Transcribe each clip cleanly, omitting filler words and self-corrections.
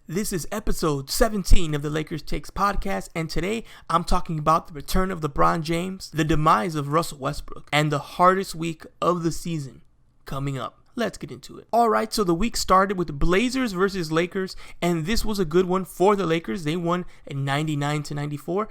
This is episode 17 of the Lakers Takes podcast, and today I'm talking about the return of LeBron James, the demise of Russell Westbrook, and the hardest week of the season coming up. Let's get into it. All right, so the week started with Blazers versus Lakers, and this was a good one for the Lakers. They won 99-94.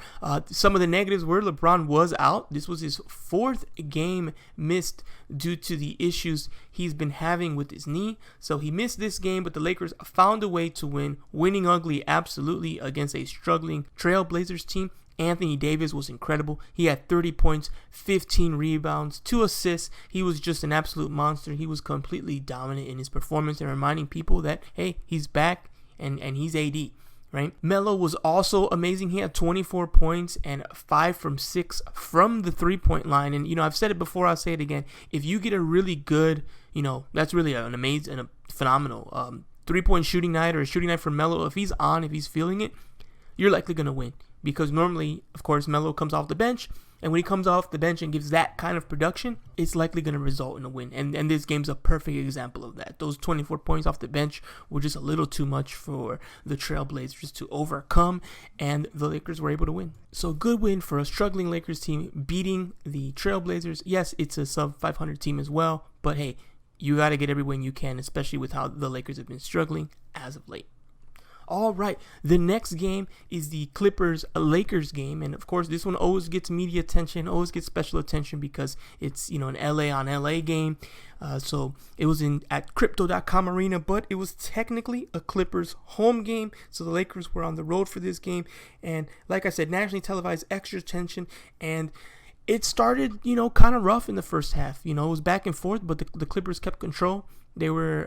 Some of the negatives were LeBron was out. This was his fourth game missed due to the issues he's been having with his knee. So he missed this game, but the Lakers found a way to win, winning ugly absolutely against a struggling Trailblazers team. Anthony Davis was incredible. He had 30 points, 15 rebounds, 2 assists. He was just an absolute monster. He was completely dominant in his performance and reminding people that, hey, he's back and he's AD, right? Melo was also amazing. He had 24 points and 5 from 6 from the three-point line. And, I've said it before, I'll say it again. If you get a really good, that's really an amazing and a phenomenal three-point shooting night or a shooting night for Melo. If he's on, if he's feeling it, you're likely going to win. Because normally, of course, Melo comes off the bench, and when he comes off the bench and gives that kind of production, it's likely going to result in a win. And this game's a perfect example of that. Those 24 points off the bench were just a little too much for the Trailblazers to overcome, and the Lakers were able to win. So good win for a struggling Lakers team beating the Trailblazers. Yes, it's a sub-500 team as well, but hey, you got to get every win you can, especially with how the Lakers have been struggling as of late. All right, the next game is the Clippers-Lakers game, and of course, this one always gets media attention, always gets special attention because it's, an LA on LA game. So it was at Crypto.com Arena, but it was technically a Clippers home game, so the Lakers were on the road for this game, and like I said, nationally televised, extra attention, and it started, kind of rough in the first half. It was back and forth, but the Clippers kept control. They were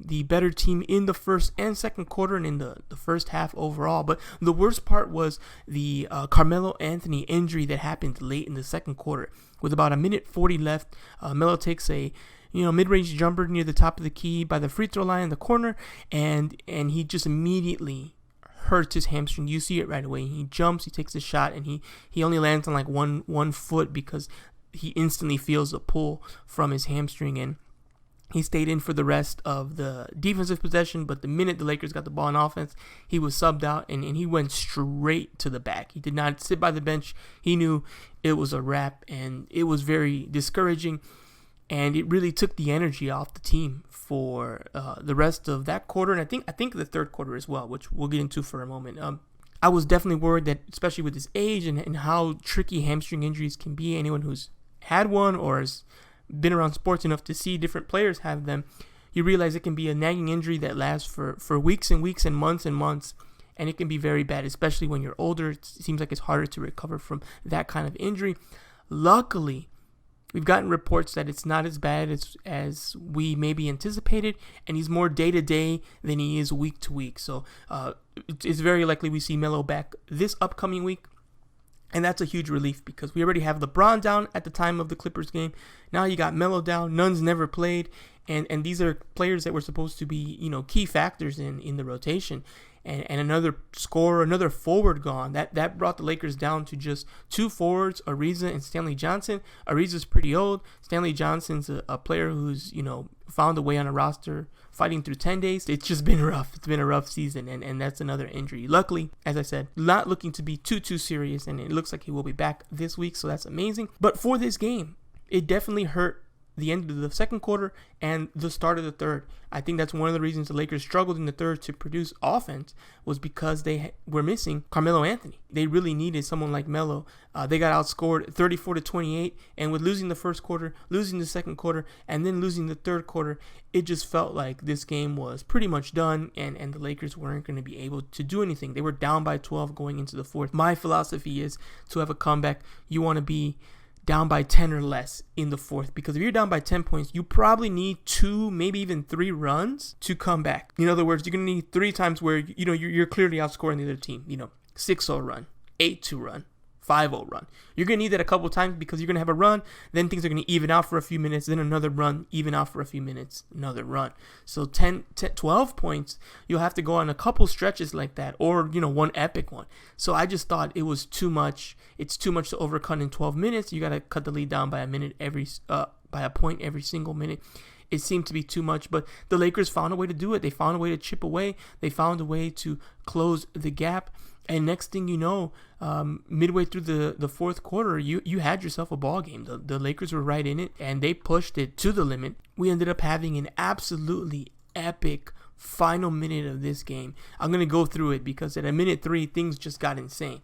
the better team in the first and second quarter and in the first half overall. But the worst part was the Carmelo Anthony injury that happened late in the second quarter. With about a minute 40 left, Melo takes a mid-range jumper near the top of the key by the free throw line in the corner, and he just immediately hurts his hamstring. You see it right away. He jumps, he takes a shot, and he only lands on like one foot because he instantly feels a pull from his hamstring, and he stayed in for the rest of the defensive possession, but the minute the Lakers got the ball in offense, he was subbed out, and he went straight to the back. He did not sit by the bench. He knew it was a wrap, and it was very discouraging, and it really took the energy off the team for the rest of that quarter, and I think the third quarter as well, which we'll get into for a moment. I was definitely worried that, especially with his age and how tricky hamstring injuries can be, anyone who's had one or has been around sports enough to see different players have them, you realize it can be a nagging injury that lasts for weeks and weeks and months, and it can be very bad, especially when you're older. It seems like it's harder to recover from that kind of injury. Luckily, we've gotten reports that it's not as bad as we maybe anticipated, and he's more day-to-day than he is week-to-week. So it's very likely we see Melo back this upcoming week. And that's a huge relief because we already have LeBron down at the time of the Clippers game. Now you got Melo down. Nunn's never played. And these are players that were supposed to be, key factors in the rotation. And another scorer, another forward gone. That brought the Lakers down to just 2 forwards, Ariza and Stanley Johnson. Ariza's pretty old. Stanley Johnson's a player who's, found a way on a roster fighting through 10 days. It's just been rough. It's been a rough season, and that's another injury. Luckily, as I said, not looking to be too serious, and it looks like he will be back this week, so that's amazing. But for this game, it definitely hurt the end of the second quarter and the start of the third. I think that's one of the reasons the Lakers struggled in the third to produce offense was because they were missing Carmelo Anthony. They really needed someone like Melo. They got outscored 34-28, and with losing the first quarter, losing the second quarter, and then losing the third quarter, it just felt like this game was pretty much done, and the Lakers weren't going to be able to do anything. They were down by 12 going into the fourth. My philosophy is to have a comeback. You want to be down by 10 or less in the fourth, because if you're down by 10 points, you probably need 2, maybe even 3 runs to come back. In other words, you're going to need 3 times where you're clearly outscoring the other team. 6-0 run, 8-2 run, 5-0 run. You're going to need that a couple of times because you're going to have a run, then things are going to even out for a few minutes, then another run, even out for a few minutes, another run. So 12 points, you'll have to go on a couple stretches like that, or, one epic one. So I just thought it was too much. It's too much to overcut in 12 minutes. You got to cut the lead down by a minute by a point every single minute. it seemed to be too much, but the Lakers found a way to do it. They found a way to chip away. They found a way to close the gap. And next thing you know, midway through the fourth quarter, you had yourself a ball game. The Lakers were right in it, and they pushed it to the limit. We ended up having an absolutely epic final minute of this game. I'm going to go through it because at a minute 3, things just got insane.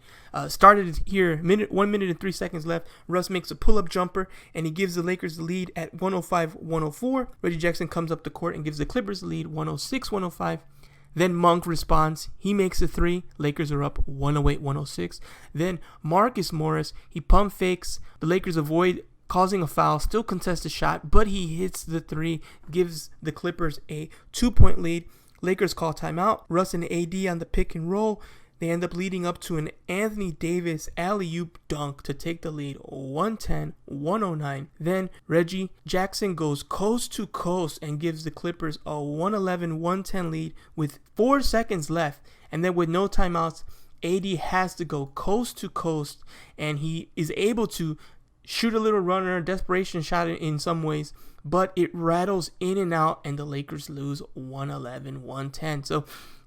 Started here, 1 minute and 3 seconds left. Russ makes a pull-up jumper, and he gives the Lakers the lead at 105-104. Reggie Jackson comes up the court and gives the Clippers the lead 106-105. Then Monk responds. He makes a 3. Lakers are up 108-106. Then Marcus Morris, he pump fakes. The Lakers avoid causing a foul, still contests the shot, but he hits the 3, gives the Clippers a 2-point lead. Lakers call timeout. Russ and AD on the pick and roll. They end up leading up to an Anthony Davis alley-oop dunk to take the lead 110-109. Then Reggie Jackson goes coast to coast and gives the Clippers a 111-110 lead with 4 seconds left. And then with no timeouts, AD has to go coast to coast, and he is able to shoot a little runner, desperation shot in some ways, but it rattles in and out, and the Lakers lose 111-110. So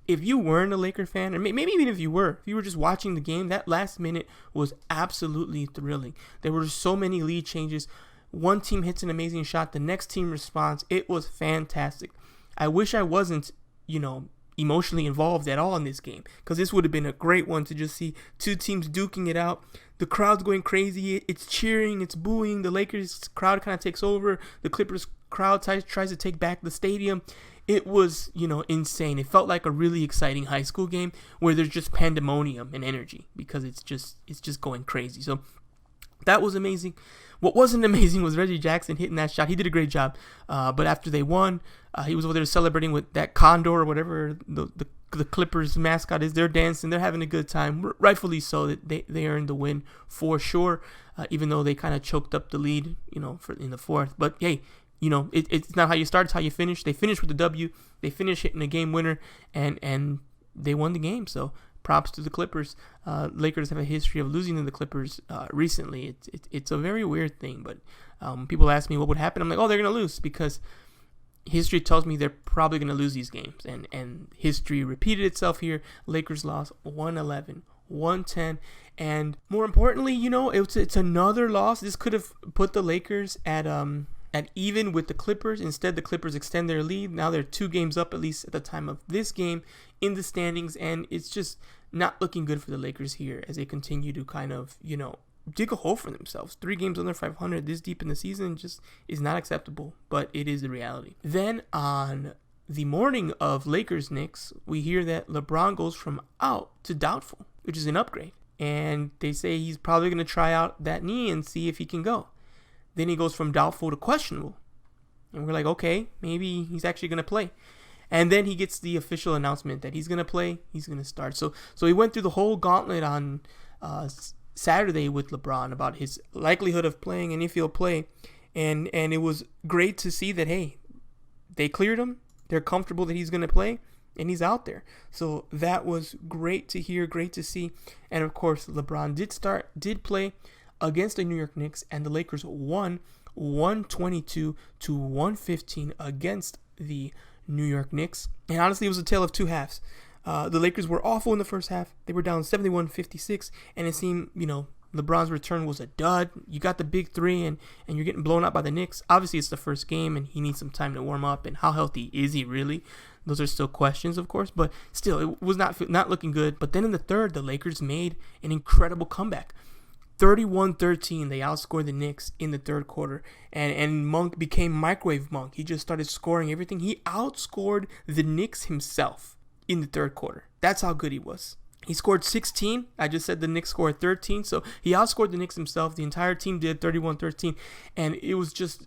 if you weren't a Laker fan, or maybe even if you were just watching the game, that last minute was absolutely thrilling. There were so many lead changes. One team hits an amazing shot, the next team responds. It was fantastic. I wish I wasn't, emotionally involved at all in this game, because this would have been a great one to just see two teams duking it out. The crowd's going crazy. It's cheering, it's booing. The Lakers crowd kind of takes over. The Clippers crowd tries to take back the stadium. It was, insane. It felt like a really exciting high school game where there's just pandemonium and energy because it's just going crazy. So that was amazing. What wasn't amazing was Reggie Jackson hitting that shot. He did a great job. But after they won, he was over there celebrating with that condor or whatever the Clippers mascot is. They're dancing. They're having a good time. Rightfully so. That they earned the win for sure, even though they kind of choked up the lead, in the fourth. But hey, it's not how you start, it's how you finish. They finished with the W. They finished hitting a game winner, and they won the game. So props to the Clippers. Lakers have a history of losing to the Clippers recently. It's a very weird thing, but people ask me what would happen. I'm like, they're going to lose, because history tells me they're probably going to lose these games. And history repeated itself here. Lakers lost 111-110. And more importantly, it's another loss. This could have put the Lakers at even with the Clippers. Instead, the Clippers extend their lead. Now they're 2 games up, at least at the time of this game, in the standings. And it's just not looking good for the Lakers here as they continue to kind of, dig a hole for themselves. 3 games under 500 this deep in the season just is not acceptable, but it is the reality. Then on the morning of Lakers-Knicks, we hear that LeBron goes from out to doubtful, which is an upgrade. And they say he's probably going to try out that knee and see if he can go. Then he goes from doubtful to questionable. And we're like, okay, maybe he's actually going to play. And then he gets the official announcement that he's going to play, he's going to start. So he went through the whole gauntlet on Saturday with LeBron about his likelihood of playing and if he'll play. And it was great to see that, hey, they cleared him. They're comfortable that he's going to play, and he's out there. So that was great to hear, great to see. And, of course, LeBron did play against the New York Knicks, and the Lakers won 122-115 against the New York Knicks. And honestly, it was a tale of 2 halves. The Lakers were awful in the first half. They were down 71-56, and it seemed, LeBron's return was a dud. You got the big 3, and you're getting blown out by the Knicks. Obviously, it's the first game, and he needs some time to warm up. And how healthy is he really? Those are still questions, of course, but still, it was not looking good. But then in the third, the Lakers made an incredible comeback. 31-13, they outscored the Knicks in the third quarter, and Monk became microwave Monk. He just started scoring everything. He outscored the Knicks himself in the third quarter. That's how good he was. He scored 16. I just said the Knicks scored 13, so he outscored the Knicks himself. The entire team did 31-13, and it was just,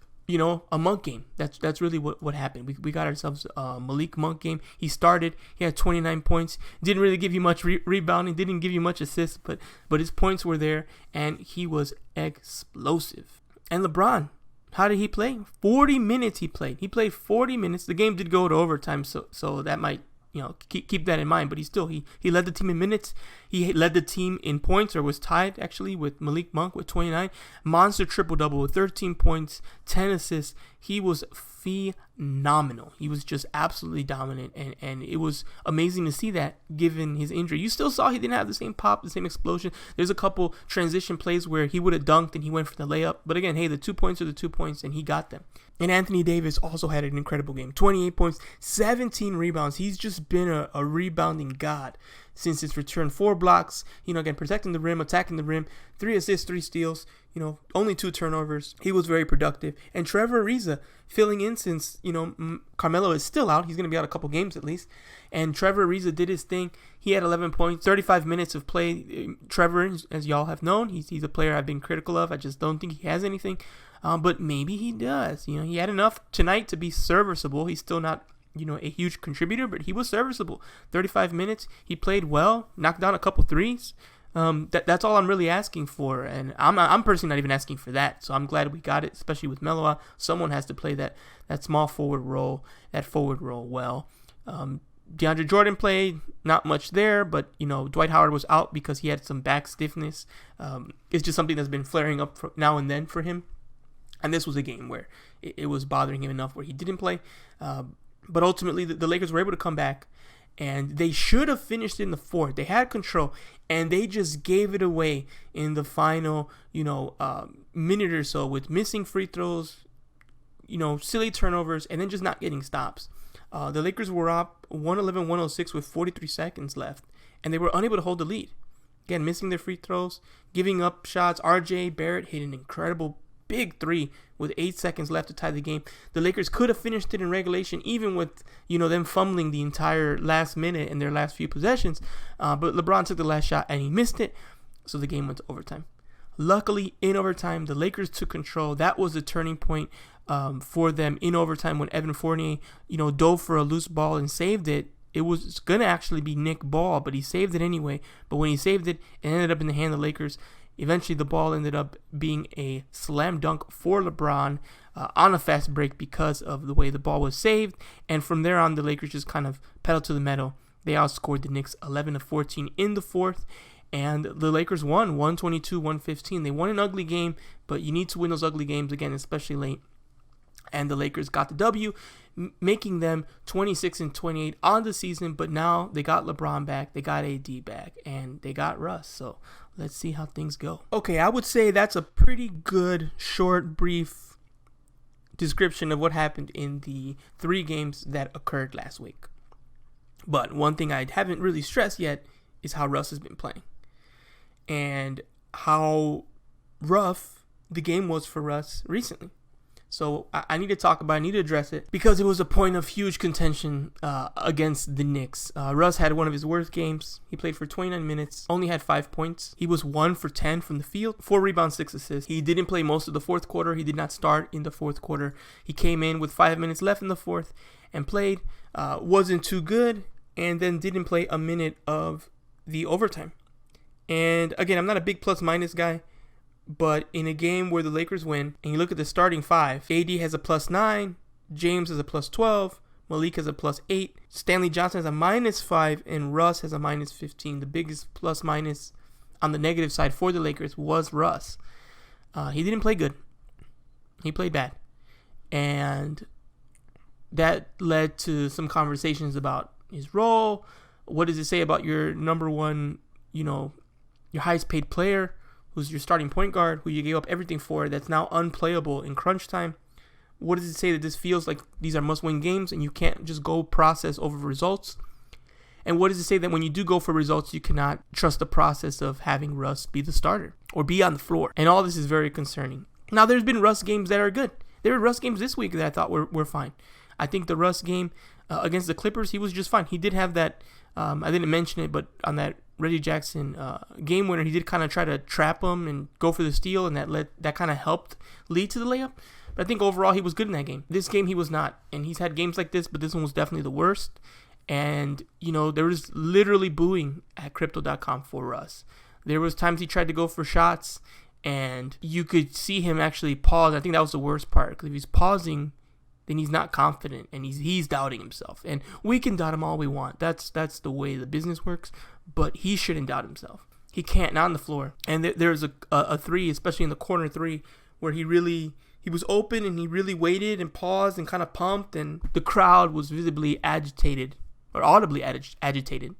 a Monk game. That's really what happened. We got ourselves a Malik Monk game. He started. He had 29 points. Didn't really give you much rebounding. Didn't give you much assists, but his points were there, and he was explosive. And LeBron, how did he play? 40 minutes he played. He played 40 minutes. The game did go to overtime, so that might, keep that in mind. But he led the team in minutes. He led the team in points, or was tied actually with Malik Monk with 29. Monster triple-double with 13 points, 10 assists. he was phenomenal. He was just absolutely dominant, and it was amazing to see that given his injury. You still saw he didn't have the same pop, the same explosion. There's a couple transition plays where he would have dunked and he went for the layup. But again, hey, the 2 points are the 2 points, and he got them. And Anthony Davis also had an incredible game. 28 points, 17 rebounds. He's just been a rebounding god since his return. 4 blocks, again, protecting the rim, attacking the rim, 3 assists, 3 steals, only 2 turnovers. He was very productive. And Trevor Ariza filling in since, Carmelo is still out. He's going to be out a couple games at least. And Trevor Ariza did his thing. He had 11 points, 35 minutes of play. Trevor, as y'all have known, he's a player I've been critical of. I just don't think he has anything. But maybe he does. He had enough tonight to be serviceable. He's still not a huge contributor, but he was serviceable. 35 minutes. He played well, knocked down a couple threes. That's all I'm really asking for, and I'm personally not even asking for that. So I'm glad we got it, especially with Melo out. Someone has to play that small forward role, well. DeAndre Jordan played, not much there, but Dwight Howard was out because he had some back stiffness. It's just something that's been flaring up now and then for him. And this was a game where it was bothering him enough where he didn't play. But ultimately, the Lakers were able to come back, and they should have finished in the fourth. They had control, and they just gave it away in the final, minute or so with missing free throws, silly turnovers, and then just not getting stops. The Lakers were up 111-106 with 43 seconds left, and they were unable to hold the lead. Again, missing their free throws, giving up shots. R.J. Barrett hit an incredible big 3 with 8 seconds left to tie the game. The Lakers could have finished it in regulation, even with them fumbling the entire last minute in their last few possessions. But LeBron took the last shot and he missed it, so the game went to overtime. Luckily, in overtime, the Lakers took control. That was the turning point for them in overtime when Evan Fournier, dove for a loose ball and saved it. It was going to actually be Nick Ball, but he saved it anyway. But when he saved it, it ended up in the hand of the Lakers. Eventually, the ball ended up being a slam dunk for LeBron on a fast break because of the way the ball was saved. And from there on, the Lakers just kind of pedaled to the metal. They outscored the Knicks 11-14 in the fourth. And the Lakers won 122-115. They won an ugly game, but you need to win those ugly games again, especially late. And the Lakers got the W, making them 26-28 on the season. But now they got LeBron back, they got AD back, and they got Russ. So let's see how things go. Okay, I would say that's a pretty good, short, brief description of what happened in the 3 games that occurred last week. But one thing I haven't really stressed yet is how Russ has been playing and how rough the game was for Russ recently. So I need to talk about it, I need to address it, because it was a point of huge contention against the Knicks. Russ had one of his worst games. He played for 29 minutes, only had 5 points. He was 1 for 10 from the field, 4 rebounds, 6 assists. He didn't play most of the fourth quarter. He did not start in the fourth quarter. He came in with 5 minutes left in the fourth and played. Wasn't too good, and then didn't play a minute of the overtime. And again, I'm not a big plus-minus guy, but in a game where the Lakers win, and you look at the starting 5, AD has a +9, James has a +12, Malik has a +8, Stanley Johnson has a -5, and Russ has a -15. The biggest plus-minus on the negative side for the Lakers was Russ. He didn't play good. He played bad. And that led to some conversations about his role. What does it say about your number one, your highest paid player, who's your starting point guard, who you gave up everything for, that's now unplayable in crunch time? What does it say that this feels like these are must-win games and you can't just go process over results? And what does it say that when you do go for results, you cannot trust the process of having Russ be the starter or be on the floor? And all this is very concerning. Now, there's been Russ games that are good. There were Russ games this week that I thought were fine. I think the Russ game against the Clippers, he was just fine. He did have that, I didn't mention it, but on that Reggie Jackson game winner, he did kind of try to trap him and go for the steal, and that kind of helped lead to the layup. But I think overall he was good in that game. This game he was not, and he's had games like this, but this one was definitely the worst. And, there was literally booing at Crypto.com for Russ. There was times he tried to go for shots, and you could see him actually pause. I think that was the worst part, because if he's pausing, then he's not confident, and he's doubting himself. And we can doubt him all we want. That's the way the business works, but he shouldn't doubt himself. He can't, not on the floor. And there's a 3, especially in the corner 3, where he really, He was open and he really waited and paused and kind of pumped, and the crowd was visibly agitated or audibly agitated.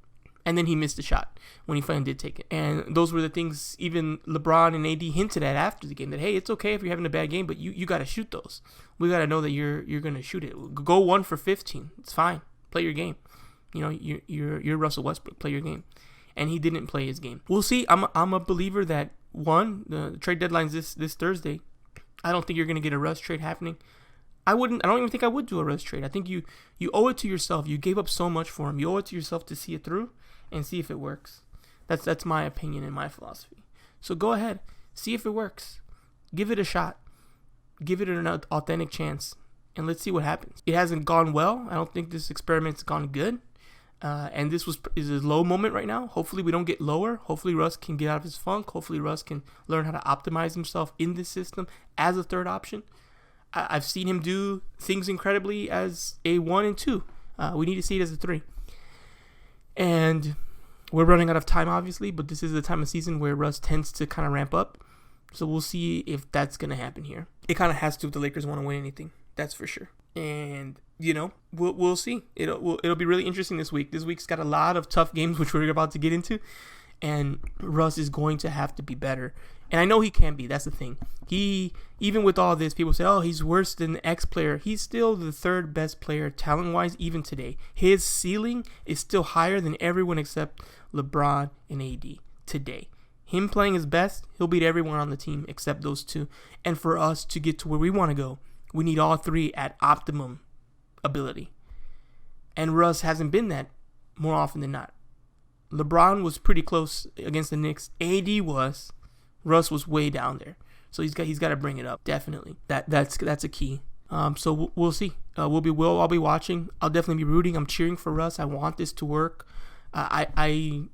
And then he missed the shot when he finally did take it. And those were the things even LeBron and AD hinted at after the game, that, hey, it's okay if you're having a bad game, but you got to shoot those. We got to know that you're going to shoot it. Go 1 for 15. It's fine. Play your game. You're Russell Westbrook. Play your game. And he didn't play his game. We'll see. I'm a believer that, the trade deadline's this Thursday. I don't think you're going to get a Russ trade happening. I don't even think I would do a Russ trade. I think you owe it to yourself. You gave up so much for him. You owe it to yourself to see it through and see if it works. That's my opinion and my philosophy. So go ahead. See if it works. Give it a shot. Give it an authentic chance. And let's see what happens. It hasn't gone well. I don't think this experiment's gone good. And this is a low moment right now. Hopefully we don't get lower. Hopefully Russ can get out of his funk. Hopefully Russ can learn how to optimize himself in this system as a third option. I've seen him do things incredibly as a 1 and 2. We need to see it as a 3. And we're running out of time, obviously, but this is the time of season where Russ tends to kind of ramp up. So we'll see if that's going to happen here. It kind of has to if the Lakers want to win anything. That's for sure. And, we'll see. It'll be really interesting this week. This week's got a lot of tough games, which we're about to get into. And Russ is going to have to be better. And I know he can be. That's the thing. Even with all this, people say, oh, he's worse than the X player. He's still the third best player talent-wise even today. His ceiling is still higher than everyone except LeBron and AD today. Him playing his best, he'll beat everyone on the team except those two. And for us to get to where we want to go, we need all three at optimum ability. And Russ hasn't been that more often than not. LeBron was pretty close against the Knicks. AD was. Russ was way down there. So he's got to bring it up, definitely. That's a key. So we'll see. I'll be watching. I'll definitely be rooting. I'm cheering for Russ. I want this to work. I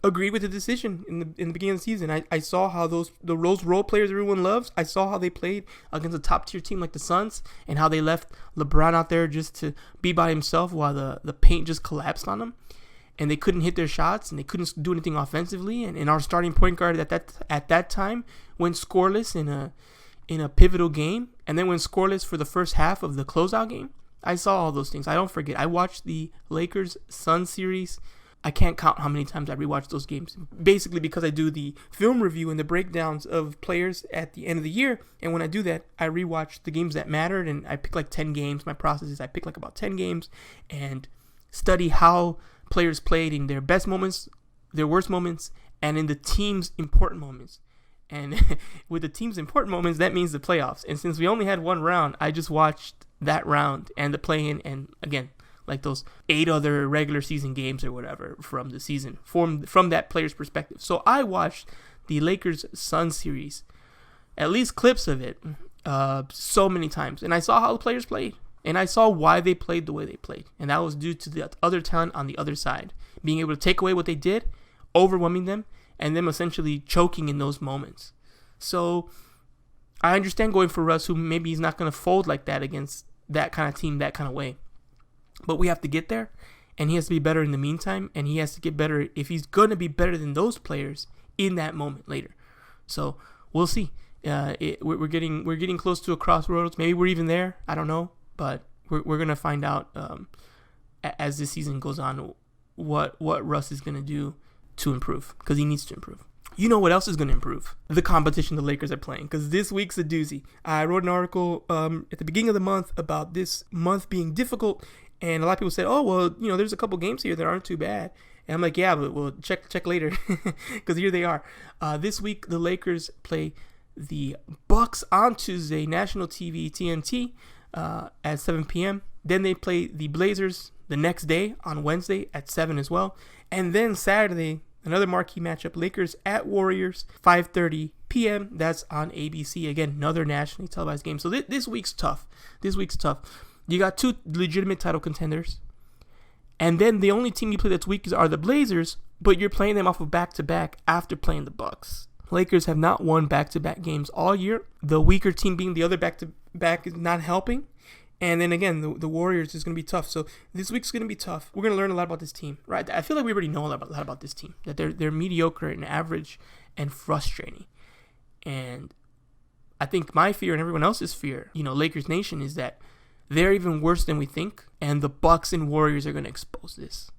agreed with the decision in the beginning of the season. I saw how those role players everyone loves. I saw how they played against a top tier team like the Suns, and how they left LeBron out there just to be by himself while the paint just collapsed on him. And they couldn't hit their shots, and they couldn't do anything offensively. And our starting point guard at that time went scoreless in a pivotal game, and then went scoreless for the first half of the closeout game. I saw all those things. I don't forget. I watched the Lakers-Suns series. I can't count how many times I rewatched those games. Basically because I do the film review and the breakdowns of players at the end of the year. And when I do that, I rewatch the games that mattered, and I pick like 10 games. My process is I pick like about 10 games and study how players played in their best moments, their worst moments, and in the team's important moments. And with the team's important moments, that means the playoffs. And since we only had one round, I just watched that round and the play-in, and again, like those 8 other regular season games or whatever from the season, from that player's perspective. So I watched the Lakers-Suns series, at least clips of it, so many times. And I saw how the players played. And I saw why they played the way they played. And that was due to the other talent on the other side. Being able to take away what they did, overwhelming them, and them essentially choking in those moments. So I understand going for Russ, who maybe he's not going to fold like that against that kind of team, that kind of way. But we have to get there, and he has to be better in the meantime, and he has to get better if he's going to be better than those players in that moment later. So we'll see. We're getting close to a crossroads. Maybe we're even there. I don't know. But we're going to find out as this season goes on what Russ is going to do to improve, because he needs to improve. You know what else is going to improve? The competition the Lakers are playing, because this week's a doozy. I wrote an article at the beginning of the month about this month being difficult, and a lot of people said, oh, well, there's a couple games here that aren't too bad. And I'm like, yeah, but we'll check later, because here they are. This week, the Lakers play the Bucks on Tuesday, national TV, TNT, at 7 p.m. Then they play the Blazers the next day on Wednesday at 7 as well. And then Saturday, another marquee matchup, Lakers at Warriors, 5:30 p.m. That's on ABC. Again, another nationally televised game. So this week's tough. You got 2 legitimate title contenders. And then the only team you play that's weak are the Blazers, but you're playing them off of back-to-back after playing the Bucks. Lakers have not won back-to-back games all year. The weaker team being the other back-to-back is not helping. And then again, the Warriors is going to be tough. So this week's going to be tough. We're going to learn a lot about this team, right? I feel like we already know a lot about this team. That they're mediocre and average and frustrating. And I think my fear and everyone else's fear, Lakers Nation, is that they're even worse than we think, and the Bucks and Warriors are going to expose this.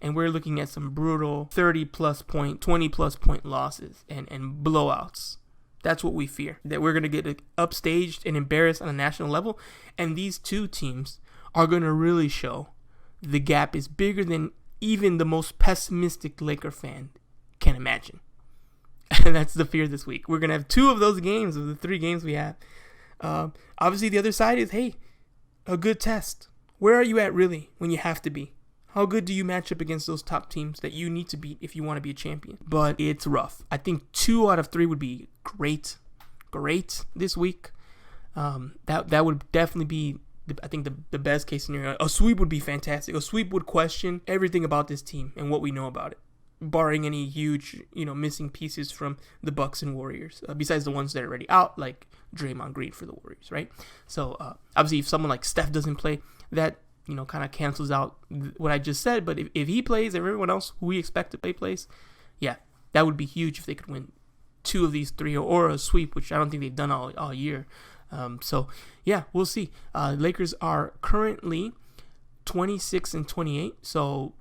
And we're looking at some brutal 30-plus point, 20-plus point losses and blowouts. That's what we fear, that we're going to get upstaged and embarrassed on a national level. And these two teams are going to really show the gap is bigger than even the most pessimistic Laker fan can imagine. And that's the fear this week. We're going to have 2 of those games of the 3 games we have. Obviously, the other side is, hey, a good test. Where are you at really when you have to be? How good do you match up against those top teams that you need to beat if you want to be a champion? But it's rough. I think 2 out of 3 would be great this week. That would definitely be, I think, the best case scenario. A sweep would be fantastic. A sweep would question everything about this team and what we know about it, barring any huge, missing pieces from the Bucks and Warriors, besides the ones that are already out, like Draymond Green for the Warriors, right? So obviously, if someone like Steph doesn't play, that kind of cancels out what I just said. But if he plays and everyone else who we expect to play plays, yeah, that would be huge if they could win 2 of these 3 or a sweep, which I don't think they've done all year. So yeah, we'll see. Lakers are currently 26-28, so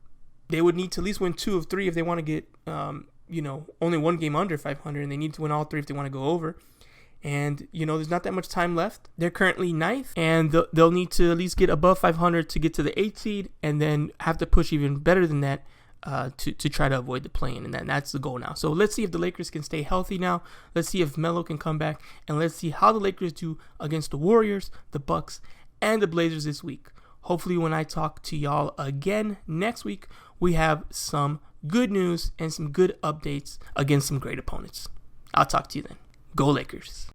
they would need to at least win 2 of 3 if they want to get only 1 game under 500, and they need to win all 3 if they want to go over. And, there's not that much time left. They're currently 9th, and they'll need to at least get above 500 to get to the 8th seed, and then have to push even better than that to try to avoid the play-in, and that's the goal now. So let's see if the Lakers can stay healthy now. Let's see if Melo can come back, and let's see how the Lakers do against the Warriors, the Bucks, and the Blazers this week. Hopefully when I talk to y'all again next week, we have some good news and some good updates against some great opponents. I'll talk to you then. Go Lakers.